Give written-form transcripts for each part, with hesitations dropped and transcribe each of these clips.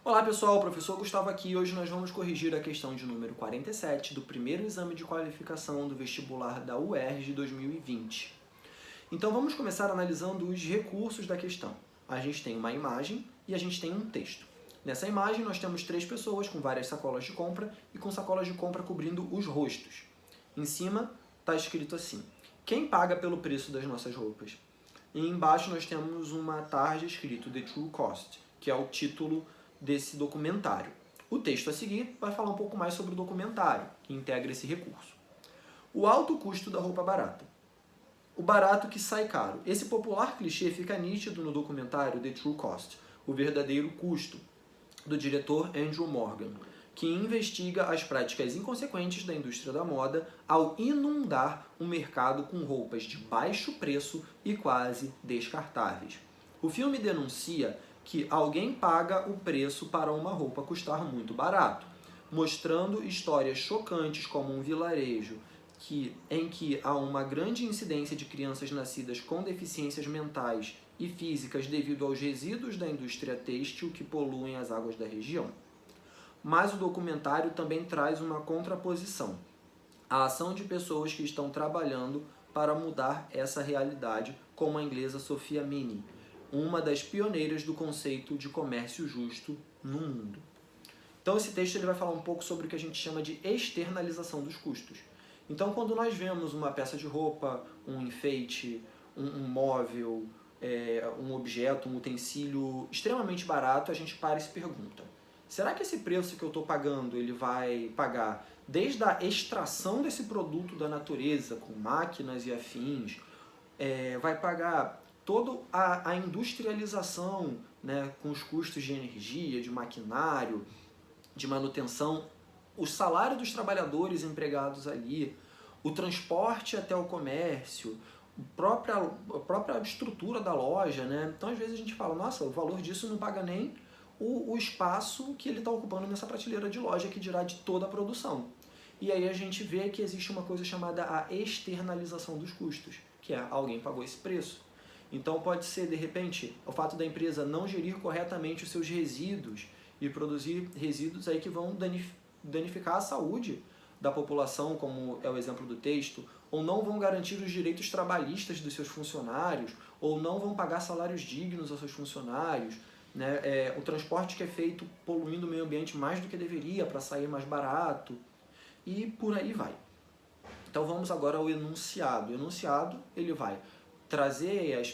Olá pessoal, o professor Gustavo aqui. Hoje nós vamos corrigir a questão de número 47 do primeiro exame de qualificação do vestibular da UERJ 2020. Então vamos começar analisando os recursos da questão. A gente tem uma imagem e a gente tem um texto. Nessa imagem nós temos três pessoas com várias sacolas de compra e com sacolas de compra cobrindo os rostos. Em cima está escrito assim: quem paga pelo preço das nossas roupas? E embaixo nós temos uma tarja escrito The True Cost, que é o título desse documentário. O texto a seguir vai falar um pouco mais sobre o documentário, que integra esse recurso. O alto custo da roupa barata. O barato que sai caro. Esse popular clichê fica nítido no documentário The True Cost, o verdadeiro custo, do diretor Andrew Morgan, que investiga as práticas inconsequentes da indústria da moda ao inundar o mercado com roupas de baixo preço e quase descartáveis. O filme denuncia que alguém paga o preço para uma roupa custar muito barato, mostrando histórias chocantes como um vilarejo em que há uma grande incidência de crianças nascidas com deficiências mentais e físicas devido aos resíduos da indústria têxtil que poluem as águas da região. Mas o documentário também traz uma contraposição: a ação de pessoas que estão trabalhando para mudar essa realidade, como a inglesa Sophia Mini, uma das pioneiras do conceito de comércio justo no mundo. Então esse texto ele vai falar um pouco sobre o que a gente chama de externalização dos custos. Então quando nós vemos uma peça de roupa, um enfeite, um móvel, um objeto, um utensílio extremamente barato, a gente para e se pergunta: será que esse preço que eu estou pagando, ele vai pagar desde a extração desse produto da natureza, com máquinas e afins, vai pagar toda a industrialização, né, com os custos de energia, de maquinário, de manutenção, o salário dos trabalhadores empregados ali, o transporte até o comércio, a própria estrutura da loja, né? Então às vezes a gente fala: nossa, o valor disso não paga nem o espaço que ele está ocupando nessa prateleira de loja, que dirá de toda a produção. E aí a gente vê que existe uma coisa chamada a externalização dos custos, que é alguém pagou esse preço. Então pode ser, de repente, o fato da empresa não gerir corretamente os seus resíduos e produzir resíduos aí que vão danificar a saúde da população, como é o exemplo do texto, ou não vão garantir os direitos trabalhistas dos seus funcionários, ou não vão pagar salários dignos aos seus funcionários, né? O transporte que é feito poluindo o meio ambiente mais do que deveria para sair mais barato, e por aí vai. Então vamos agora ao enunciado. O enunciado ele vai trazer os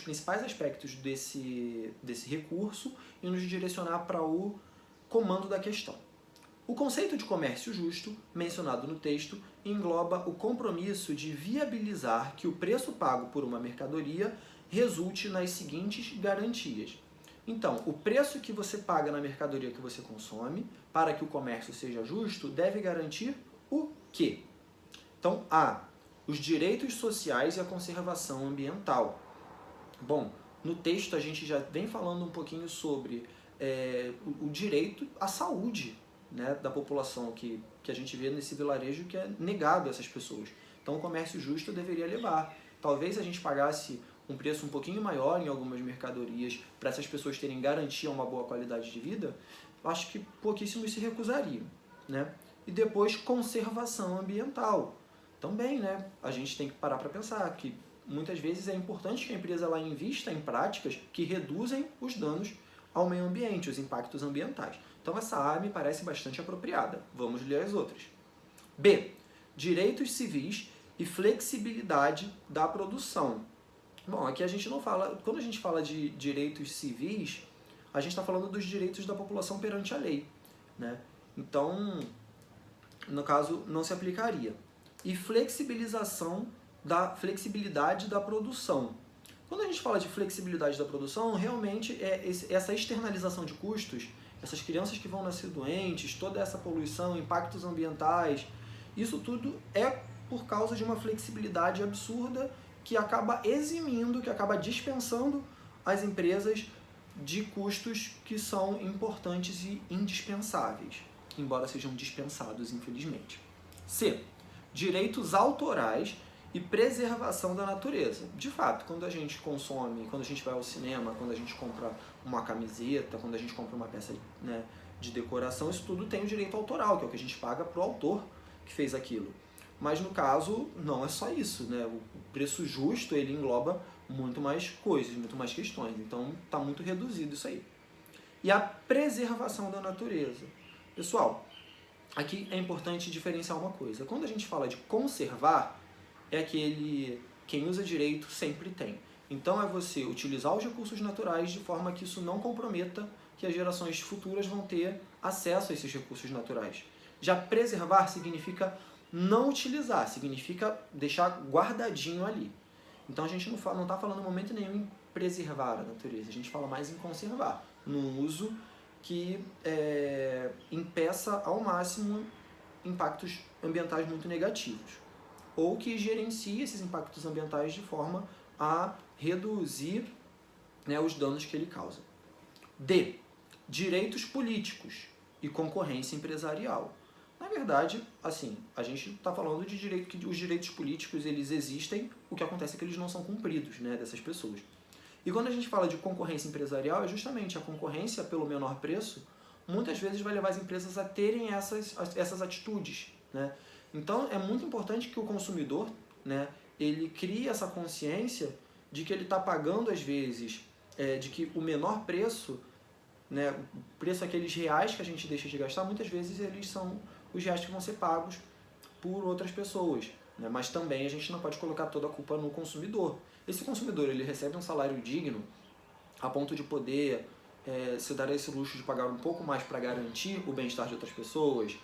principais aspectos desse recurso e nos direcionar para o comando da questão. O conceito de comércio justo, mencionado no texto, engloba o compromisso de viabilizar que o preço pago por uma mercadoria resulte nas seguintes garantias. Então, o preço que você paga na mercadoria que você consome, para que o comércio seja justo, deve garantir o quê? Então, os direitos sociais e a conservação ambiental. Bom, no texto a gente já vem falando um pouquinho sobre o direito à saúde, né, da população que a gente vê nesse vilarejo, que é negado a essas pessoas. Então o comércio justo deveria levar. Talvez a gente pagasse um preço um pouquinho maior em algumas mercadorias para essas pessoas terem garantia a uma boa qualidade de vida, acho que pouquíssimos se recusariam, né? E depois, conservação ambiental. Também, né, a gente tem que parar para pensar que muitas vezes é importante que a empresa ela invista em práticas que reduzem os danos ao meio ambiente, os impactos ambientais. Então essa A me parece bastante apropriada. Vamos ler as outras. B. Direitos civis e flexibilidade da produção. Bom, aqui a gente não fala... Quando a gente fala de direitos civis, a gente está falando dos direitos da população perante a lei, né? Então, no caso, não se aplicaria. E flexibilidade da produção. Quando a gente fala de flexibilidade da produção, realmente essa externalização de custos, essas crianças que vão nascer doentes, toda essa poluição, impactos ambientais, isso tudo é por causa de uma flexibilidade absurda que acaba eximindo, que acaba dispensando as empresas de custos que são importantes e indispensáveis, embora sejam dispensados, infelizmente. C. Direitos autorais e preservação da natureza. De fato, quando a gente consome, quando a gente vai ao cinema, quando a gente compra uma camiseta, quando a gente compra uma peça, né, de decoração, isso tudo tem o direito autoral, que é o que a gente paga pro autor que fez aquilo. Mas no caso, não é só isso, né? O preço justo, ele engloba muito mais coisas, muito mais questões. Então, está muito reduzido isso aí. E a preservação da natureza. Pessoal, aqui é importante diferenciar uma coisa. Quando a gente fala de conservar, é aquele quem usa direito sempre tem. Então é você utilizar os recursos naturais de forma que isso não comprometa que as gerações futuras vão ter acesso a esses recursos naturais. Já preservar significa não utilizar, significa deixar guardadinho ali. Então a gente não está falando em momento nenhum em preservar a natureza, a gente fala mais em conservar, num uso que impeça ao máximo impactos ambientais muito negativos, ou que gerencie esses impactos ambientais de forma a reduzir, né, os danos que ele causa. D. Direitos políticos e concorrência empresarial. Na verdade, assim, a gente está falando de direito que os direitos políticos eles existem, o que acontece é que eles não são cumpridos, né, dessas pessoas. E quando a gente fala de concorrência empresarial, é justamente a concorrência pelo menor preço, muitas vezes vai levar as empresas a terem essas atitudes, né? Então é muito importante que o consumidor, né, ele crie essa consciência de que ele está pagando às vezes, de que o menor preço, né, o preço aqueles reais que a gente deixa de gastar, muitas vezes eles são os reais que vão ser pagos por outras pessoas, né? Mas também a gente não pode colocar toda a culpa no consumidor. Esse consumidor ele recebe um salário digno a ponto de poder se dar esse luxo de pagar um pouco mais para garantir o bem-estar de outras pessoas.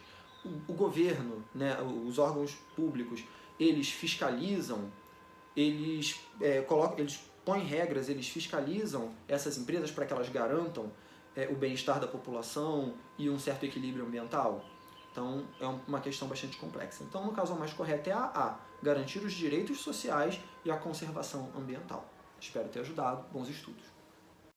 O governo, né, os órgãos públicos, eles fiscalizam, eles põem regras, eles fiscalizam essas empresas para que elas garantam o bem-estar da população e um certo equilíbrio ambiental. Então, é uma questão bastante complexa. Então, no caso, o mais correto é a garantir os direitos sociais e a conservação ambiental. Espero ter ajudado. Bons estudos.